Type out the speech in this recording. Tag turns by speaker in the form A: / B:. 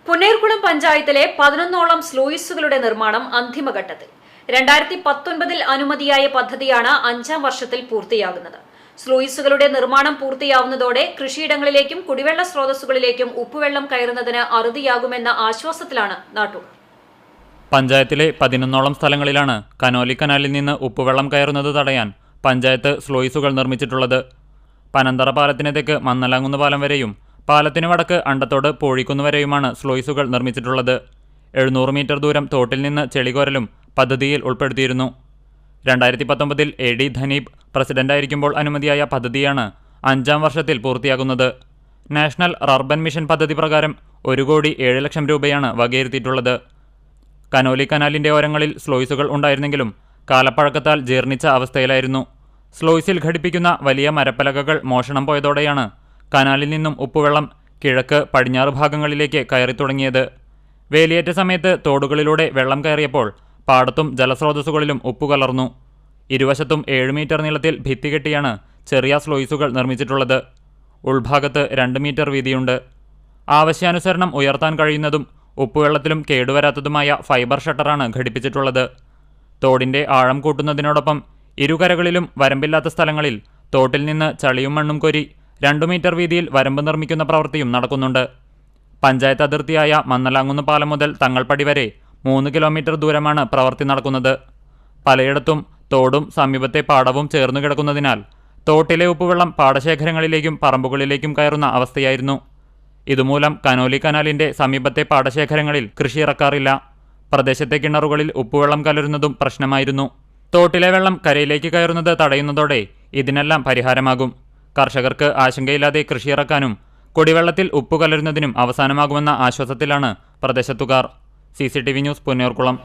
A: പുന്നേർകുളം പഞ്ചായത്തിലെ 11ഓളം സ്ലൂയിസുകളുടെ നിർമ്മാണം അന്തിമഘട്ടത്തിൽ. 2019 അനുമതിയായ പദ്ധതിയാണ് 5ാം വർഷത്തിൽ പൂർത്തിയാകുന്നത്. സ്ലൂയിസുകളുടെ നിർമ്മാണം പൂർത്തിയാവുന്നതോടെ കൃഷിയിടങ്ങളിലേക്കും കുടിവെള്ള സ്രോതസ്സുകളിലേക്കും ഉപ്പുവെള്ളം കയറുന്നതിന് അറുതിയാകുമെന്ന ആശ്വാസത്തിലാണ് നാട്ടുകാർ.
B: പഞ്ചായത്തിലെ 11ഓളം സ്ഥലങ്ങളിലാണ് കനോലി കനാലിൽ നിന്ന് ഉപ്പുവെള്ളം കയറുന്നത് തടയാൻ പഞ്ചായത്ത് സ്ലൂയിസുകൾ നിർമ്മിച്ചിട്ടുള്ളത്. പനന്തറ പാലത്തിന് തെക്ക് മന്നലാങ്കുന്ന് പാലം വരെയും പാലത്തിന് വടക്ക് അണ്ടത്തോട് പോഴിക്കുന്ന് വരെയുമാണ് സ്ലൂയിസുകൾ നിർമ്മിച്ചിട്ടുള്ളത്. 700 മീറ്റർ ദൂരം തോട്ടിൽ നിന്ന് ചെളികോരലും പദ്ധതിയിൽ ഉൾപ്പെടുത്തിയിരുന്നു. 2019 AD ധനീബ് പ്രസിഡന്റായിരിക്കുമ്പോൾ അനുമതിയായ പദ്ധതിയാണ് 5ാം വർഷത്തിൽ പൂർത്തിയാകുന്നത്. നാഷണൽ അർബൻ മിഷൻ പദ്ധതി പ്രകാരം 1,07,00,000 രൂപയാണ് വകയിരുത്തിയിട്ടുള്ളത്. കനോലി കനാലിന്റെ ഓരങ്ങളിൽ സ്ലൂയിസുകൾ ഉണ്ടായിരുന്നെങ്കിലും കാലപ്പഴക്കത്താൽ ജീർണിച്ച അവസ്ഥയിലായിരുന്നു. സ്ലൂയിസിൽ ഘടിപ്പിക്കുന്ന വലിയ മരപ്പലകകൾ മോഷണം പോയതോടെയാണ് കനാലിൽ നിന്നും ഉപ്പുവെള്ളം കിഴക്ക് പടിഞ്ഞാറ് ഭാഗങ്ങളിലേക്ക് കയറി തുടങ്ങിയത്. വേലിയേറ്റ സമയത്ത് തോടുകളിലൂടെ വെള്ളം കയറിയപ്പോൾ പാടത്തും ജലസ്രോതസ്സുകളിലും ഉപ്പു കലർന്നു. ഇരുവശത്തും 7 മീറ്റർ നീളത്തിൽ ഭിത്തി കെട്ടിയാണ് ചെറിയ സ്ലൂയിസുകൾ നിർമ്മിച്ചിട്ടുള്ളത്. ഉൾഭാഗത്ത് 2 മീറ്റർ വീതിയുണ്ട്. ആവശ്യാനുസരണം ഉയർത്താൻ കഴിയുന്നതും ഉപ്പുവെള്ളത്തിലും കേടുവരാത്തതുമായ ഫൈബർ ഷട്ടറാണ് ഘടിപ്പിച്ചിട്ടുള്ളത്. തോടിന്റെ ആഴം കൂട്ടുന്നതിനോടൊപ്പം ഇരുകരകളിലും വരമ്പില്ലാത്ത സ്ഥലങ്ങളിൽ തോട്ടിൽ നിന്ന് ചളിയും മണ്ണും കോരി 2 മീറ്റർ വീതിയിൽ വരമ്പ് നിർമ്മിക്കുന്ന പ്രവൃത്തിയും നടക്കുന്നുണ്ട്. പഞ്ചായത്ത് അതിർത്തിയായ മന്നലാങ്കുന്ന് പാലം മുതൽ തങ്ങൾപ്പടി വരെ 3 കിലോമീറ്റർ ദൂരമാണ് പ്രവൃത്തി നടക്കുന്നത്. പലയിടത്തും തോടും സമീപത്തെ പാടവും ചേർന്നു കിടക്കുന്നതിനാൽ തോട്ടിലെ ഉപ്പുവെള്ളം പാടശേഖരങ്ങളിലേക്കും പറമ്പുകളിലേക്കും കയറുന്ന അവസ്ഥയായിരുന്നു. ഇതുമൂലം കനോലി കനാലിന്റെ സമീപത്തെ പാടശേഖരങ്ങളിൽ കൃഷി ഇറക്കാറില്ല. പ്രദേശത്തെ കിണറുകളിൽ ഉപ്പുവെള്ളം കലരുന്നതും പ്രശ്നമായിരുന്നു. തോട്ടിലെ വെള്ളം കരയിലേക്ക് കയറുന്നത് തടയുന്നതോടെ ഇതിനെല്ലാം പരിഹാരമാകും. കർഷകർക്ക് ആശങ്കയില്ലാതെ കൃഷിയിറക്കാനും കുടിവെള്ളത്തിൽ ഉപ്പു കലരുന്നതിനും അവസാനമാകുമെന്ന ആശ്വാസത്തിലാണ് പ്രദേശത്തുകാർ. CCTV news Punnerkulam.